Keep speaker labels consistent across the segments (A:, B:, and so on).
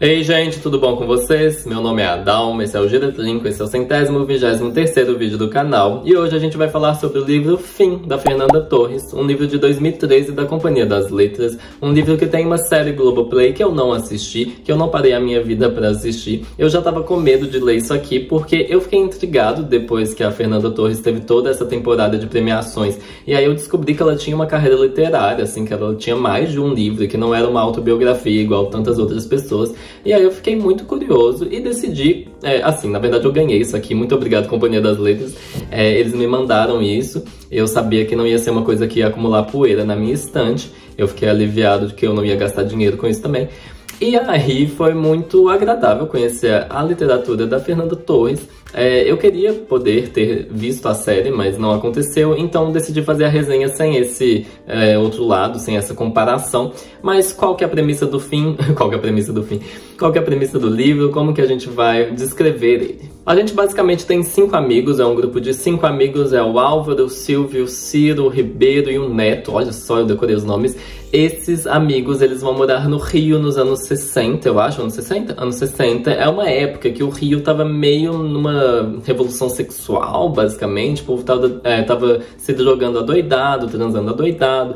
A: Ei gente, tudo bom com vocês? Meu nome é Adalma, esse é o Giratrinco, esse é o 123º vídeo do canal. E hoje a gente vai falar sobre o livro Fim, da Fernanda Torres, um livro de 2013 da Companhia das Letras, um livro que tem uma série Globoplay que eu não assisti, que eu não parei a minha vida pra assistir. Eu já tava com medo de ler isso aqui, porque eu fiquei intrigado depois que a Fernanda Torres teve toda essa temporada de premiações. E aí eu descobri que ela tinha uma carreira literária, assim, que ela tinha mais de um livro, que não era uma autobiografia igual tantas outras pessoas. E aí eu fiquei muito curioso e decidi, assim, na verdade eu ganhei isso aqui, muito obrigado Companhia das Letras, eles me mandaram isso, eu sabia que não ia ser uma coisa que ia acumular poeira na minha estante, eu fiquei aliviado de que eu não ia gastar dinheiro com isso também. E aí foi muito agradável conhecer a literatura da Fernanda Torres. Eu queria poder ter visto a série, mas não aconteceu, então decidi fazer a resenha sem esse outro lado, sem essa comparação. Mas qual que é a premissa do fim? Qual que é a premissa do fim? Qual que é a premissa do livro? Como que a gente vai descrever ele? A gente basicamente tem 5 amigos, é um grupo de 5 amigos, é o Álvaro, o Silvio, o Ciro, o Ribeiro e o Neto. Olha só, eu decorei os nomes. Esses amigos, eles vão morar no Rio nos anos 60, eu acho, anos 60? Anos 60. É uma época que o Rio tava meio numa revolução sexual, basicamente. O povo tava se drogando adoidado, transando adoidado.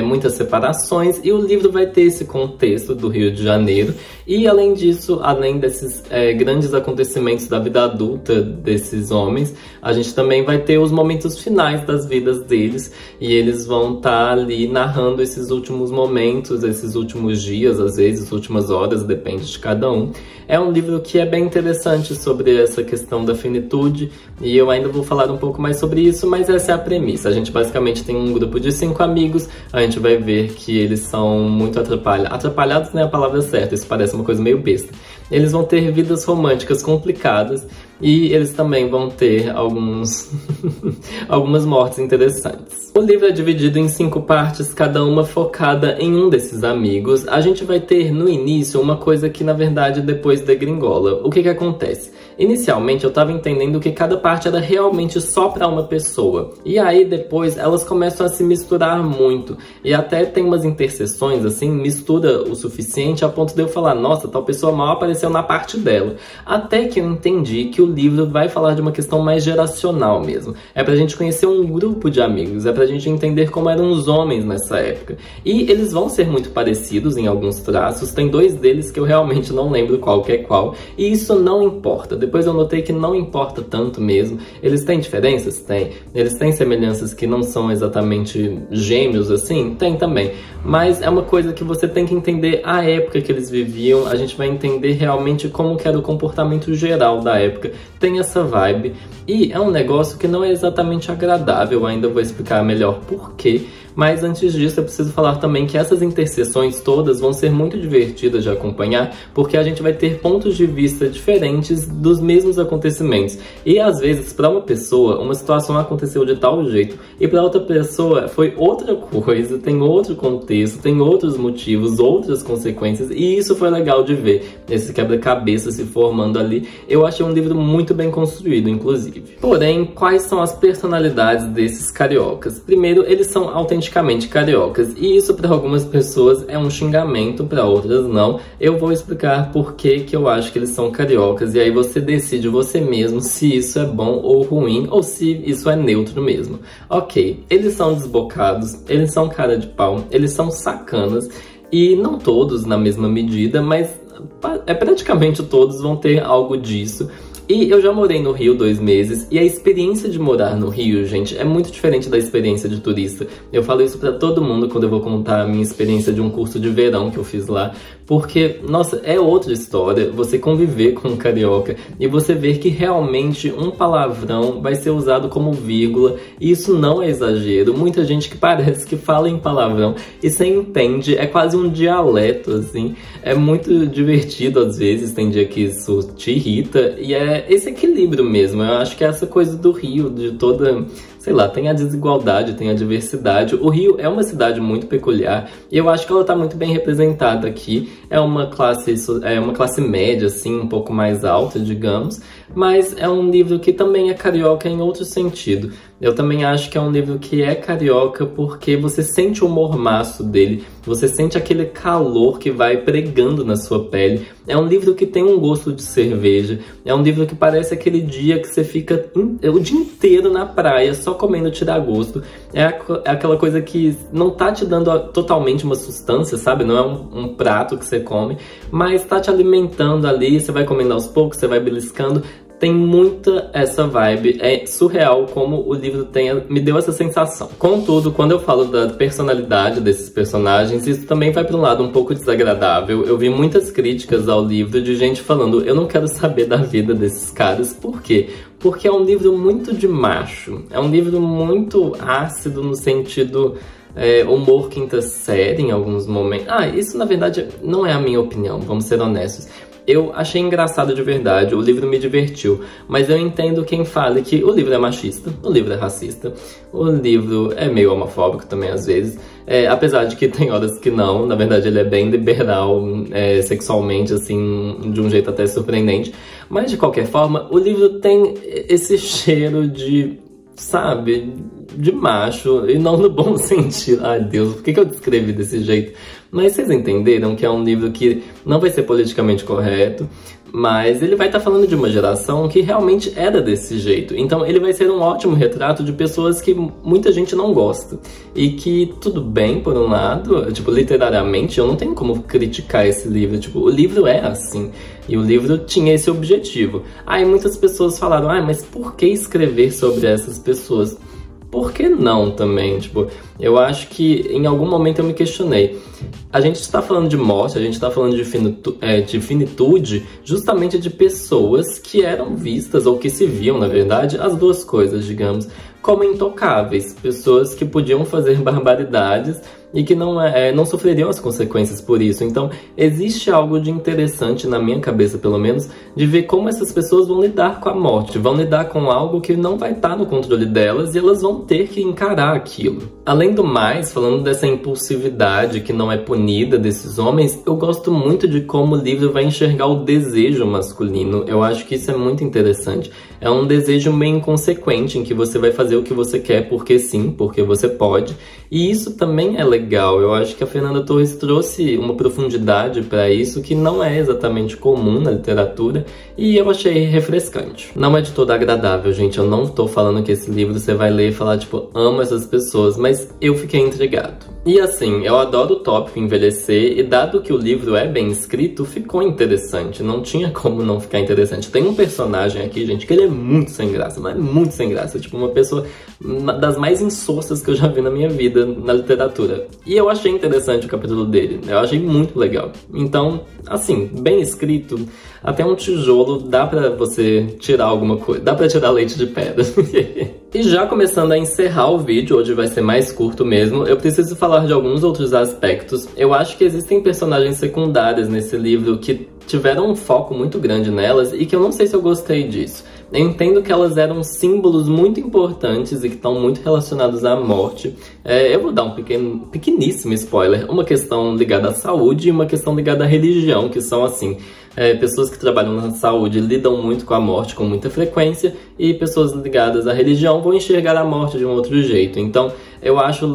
A: Muitas separações, e o livro vai ter esse contexto do Rio de Janeiro. E além disso, além desses grandes acontecimentos da vida adulta desses homens, a gente também vai ter os momentos finais das vidas deles, e eles vão estar ali narrando esses últimos momentos, esses últimos dias, às vezes, últimas horas, depende de cada um. É um livro que é bem interessante sobre essa questão da finitude, e eu ainda vou falar um pouco mais sobre isso, mas essa é a premissa. A gente basicamente tem um grupo de 5 amigos, a gente vai ver que eles são muito atrapalhados. Atrapalhados não é a palavra certa, isso parece uma coisa meio besta. Eles vão ter vidas românticas complicadas e eles também vão ter algumas mortes interessantes. O livro é dividido em 5 partes, cada uma focada em um desses amigos. A gente vai ter no início uma coisa que na verdade depois degringola. O que acontece? Inicialmente eu tava entendendo que cada parte era realmente só pra uma pessoa. E aí depois elas começam a se misturar muito. E até tem umas interseções assim, mistura o suficiente a ponto de eu falar, nossa, tal pessoa mal apareceu na parte dela. Até que eu entendi que o livro vai falar de uma questão mais geracional mesmo. É pra gente conhecer um grupo de amigos, é pra gente entender como eram os homens nessa época. E eles vão ser muito parecidos em alguns traços, tem 2 deles que eu realmente não lembro qual que é qual. E isso não importa. Depois eu notei que não importa tanto mesmo. Eles têm diferenças? Tem. Eles têm semelhanças que não são exatamente gêmeos assim? Tem também. Mas é uma coisa que você tem que entender a época que eles viviam. A gente vai entender realmente como que era o comportamento geral da época. Tem essa vibe. E é um negócio que não é exatamente agradável. Eu ainda vou explicar melhor por quê. Mas antes disso eu preciso falar também que essas interseções todas vão ser muito divertidas de acompanhar, porque a gente vai ter pontos de vista diferentes dos mesmos acontecimentos. E às vezes para uma pessoa uma situação aconteceu de tal jeito e para outra pessoa foi outra coisa, tem outro contexto, tem outros motivos, outras consequências, e isso foi legal de ver, esse quebra-cabeça se formando ali. Eu achei um livro muito bem construído, inclusive. Porém, quais são as personalidades desses cariocas? Primeiro, eles são autenticamente cariocas, e isso para algumas pessoas é um xingamento, para outras não. Eu vou explicar por que eu acho que eles são cariocas, e aí você decide você mesmo se isso é bom ou ruim, ou se isso é neutro mesmo. Ok, eles são desbocados, eles são cara de pau, eles são sacanas, e não todos na mesma medida, mas praticamente todos vão ter algo disso. E eu já morei no Rio 2 meses, e a experiência de morar no Rio, gente, é muito diferente da experiência de turista. Eu falo isso pra todo mundo quando eu vou contar a minha experiência de um curso de verão que eu fiz lá, porque, nossa, é outra história você conviver com um carioca e você ver que realmente um palavrão vai ser usado como vírgula, e isso não é exagero. Muita gente que parece que fala em palavrão e você entende, é quase um dialeto, assim. É muito divertido às vezes, tem dia que isso te irrita, e é esse equilíbrio mesmo. Eu acho que é essa coisa do Rio, de toda sei lá, tem a desigualdade, tem a diversidade. O Rio é uma cidade muito peculiar e eu acho que ela tá muito bem representada aqui. É uma classe média, assim, um pouco mais alta, digamos, mas é um livro que também é carioca em outro sentido. Eu também acho que é um livro que é carioca porque você sente o mormaço dele, você sente aquele calor que vai pregando na sua pele. É um livro que tem um gosto de cerveja, é um livro que parece aquele dia que você fica o dia inteiro na praia só comendo tira-gosto. É aquela coisa que não tá te dando totalmente uma sustância, sabe? Não é um prato que você come, mas tá te alimentando ali, você vai comendo aos poucos, você vai beliscando. Tem muita essa vibe, é surreal como o livro me deu essa sensação. Contudo, quando eu falo da personalidade desses personagens, isso também vai para um lado um pouco desagradável. Eu vi muitas críticas ao livro de gente falando, eu não quero saber da vida desses caras. Por quê? Porque é um livro muito de macho, é um livro muito ácido no sentido... humor quinta série em alguns momentos. Isso na verdade não é a minha opinião, vamos ser honestos. Eu achei engraçado de verdade, o livro me divertiu, mas eu entendo quem fala que o livro é machista, o livro é racista, o livro é meio homofóbico também às vezes, apesar de que tem horas que não, na verdade ele é bem liberal sexualmente, assim, de um jeito até surpreendente, mas de qualquer forma, o livro tem esse cheiro de, sabe, de macho, e não no bom sentido. Ai Deus, por que eu descrevi desse jeito? Mas vocês entenderam que é um livro que não vai ser politicamente correto, mas ele vai estar falando de uma geração que realmente era desse jeito. Então ele vai ser um ótimo retrato de pessoas que muita gente não gosta. E que tudo bem, por um lado, tipo, literariamente, eu não tenho como criticar esse livro. Tipo, o livro é assim. E o livro tinha esse objetivo. Aí muitas pessoas falaram, mas por que escrever sobre essas pessoas? Por que não também? Tipo, eu acho que em algum momento eu me questionei. A gente está falando de morte, a gente está falando de finitude justamente de pessoas que eram vistas, ou que se viam, na verdade, as duas coisas, digamos, como intocáveis. Pessoas que podiam fazer barbaridades e que não sofreriam as consequências por isso. Então, existe algo de interessante, na minha cabeça pelo menos, de ver como essas pessoas vão lidar com a morte, vão lidar com algo que não vai estar no controle delas e elas vão ter que encarar aquilo. Além do mais, falando dessa impulsividade que não é punida desses homens, eu gosto muito de como o livro vai enxergar o desejo masculino. Eu acho que isso é muito interessante. É um desejo meio inconsequente, em que você vai fazer o que você quer porque sim, porque você pode. E isso também é legal. Eu acho que a Fernanda Torres trouxe uma profundidade para isso que não é exatamente comum na literatura e eu achei refrescante. Não é de todo agradável, gente. Eu não tô falando que esse livro você vai ler e falar, tipo, amo essas pessoas, mas eu fiquei intrigado. E assim, eu adoro o tópico envelhecer e dado que o livro é bem escrito, ficou interessante. Não tinha como não ficar interessante. Tem um personagem aqui, gente, que ele é muito sem graça, mas muito sem graça. Tipo, uma pessoa das mais insossas que eu já vi na minha vida na literatura. E eu achei interessante o capítulo dele. Eu achei muito legal. Então, assim, bem escrito, até um tijolo dá pra você tirar alguma coisa. Dá pra tirar leite de pedra. E já começando a encerrar o vídeo, hoje vai ser mais curto mesmo, eu preciso falar de alguns outros aspectos. Eu acho que existem personagens secundárias nesse livro que tiveram um foco muito grande nelas e que eu não sei se eu gostei disso. Eu entendo que elas eram símbolos muito importantes e que estão muito relacionados à morte. Eu vou dar um pequeníssimo spoiler. Uma questão ligada à saúde e uma questão ligada à religião, que são assim... pessoas que trabalham na saúde lidam muito com a morte com muita frequência e pessoas ligadas à religião vão enxergar a morte de um outro jeito. Então, eu acho...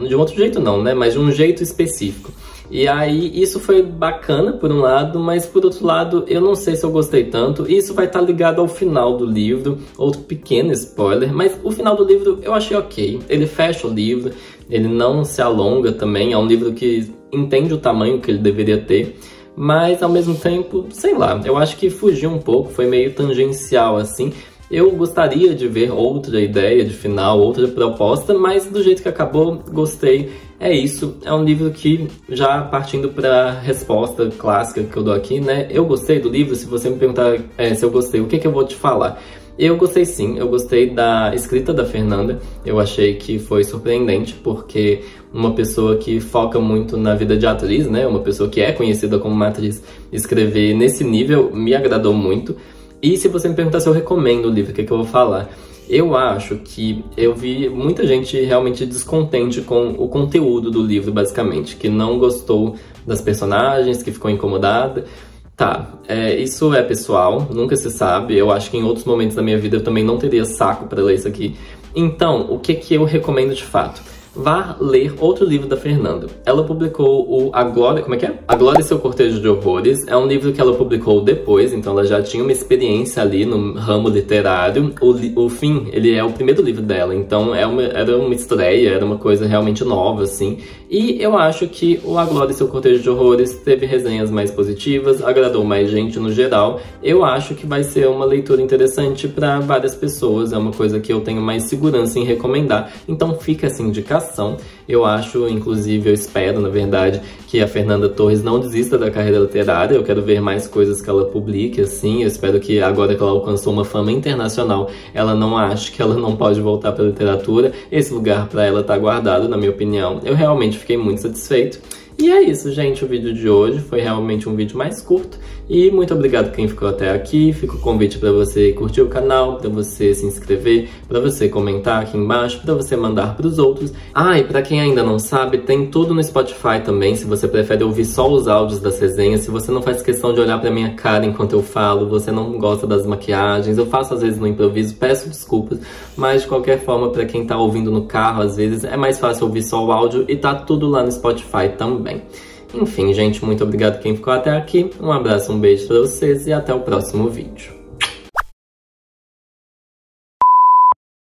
A: De um outro jeito não, né? Mas de um jeito específico. E aí, isso foi bacana por um lado, mas por outro lado, eu não sei se eu gostei tanto. E isso vai estar ligado ao final do livro, outro pequeno spoiler, mas o final do livro eu achei ok. Ele fecha o livro, ele não se alonga também, é um livro que entende o tamanho que ele deveria ter. Mas, ao mesmo tempo, sei lá, eu acho que fugiu um pouco, foi meio tangencial assim. Eu gostaria de ver outra ideia de final, outra proposta, mas do jeito que acabou, gostei. É isso, é um livro que, já partindo para a resposta clássica que eu dou aqui, né? Eu gostei do livro, se você me perguntar se eu gostei, o que eu vou te falar? Eu gostei sim, eu gostei da escrita da Fernanda, eu achei que foi surpreendente, porque uma pessoa que foca muito na vida de atriz, né? Uma pessoa que é conhecida como uma atriz, escrever nesse nível me agradou muito. E se você me perguntar se eu recomendo o livro, o que eu vou falar? Eu acho que eu vi muita gente realmente descontente com o conteúdo do livro, basicamente, que não gostou das personagens, que ficou incomodada. Tá, isso é pessoal, nunca se sabe. Eu acho que em outros momentos da minha vida eu também não teria saco pra ler isso aqui. Então, o que eu recomendo de fato? Vá ler outro livro da Fernanda. Ela publicou A Glória... Como é que é? A Glória e Seu Cortejo de Horrores. É um livro que ela publicou depois, então ela já tinha uma experiência ali no ramo literário. O Fim, ele é o primeiro livro dela, então era uma estreia, era uma coisa realmente nova, assim. E eu acho que A Glória e Seu Cortejo de Horrores teve resenhas mais positivas, agradou mais gente no geral. Eu acho que vai ser uma leitura interessante para várias pessoas, é uma coisa que eu tenho mais segurança em recomendar. Então fica essa indicação. Eu acho, inclusive, eu espero, na verdade, que a Fernanda Torres não desista da carreira literária. Eu quero ver mais coisas que ela publique, assim. Eu espero que agora que ela alcançou uma fama internacional, ela não ache que ela não pode voltar para a literatura. Esse lugar para ela tá guardado, na minha opinião. Eu realmente fiquei muito satisfeito. E é isso, gente, o vídeo de hoje foi realmente um vídeo mais curto. E muito obrigado quem ficou até aqui. Fica o convite para você curtir o canal, para você se inscrever, para você comentar aqui embaixo, para você mandar para os outros. E para quem ainda não sabe, tem tudo no Spotify também, se você prefere ouvir só os áudios das resenhas, se você não faz questão de olhar para minha cara enquanto eu falo, você não gosta das maquiagens, eu faço às vezes no improviso, peço desculpas, mas de qualquer forma, para quem tá ouvindo no carro, às vezes é mais fácil ouvir só o áudio e tá tudo lá no Spotify também. Enfim, gente, muito obrigado quem ficou até aqui. Um abraço, um beijo pra vocês e até o próximo vídeo.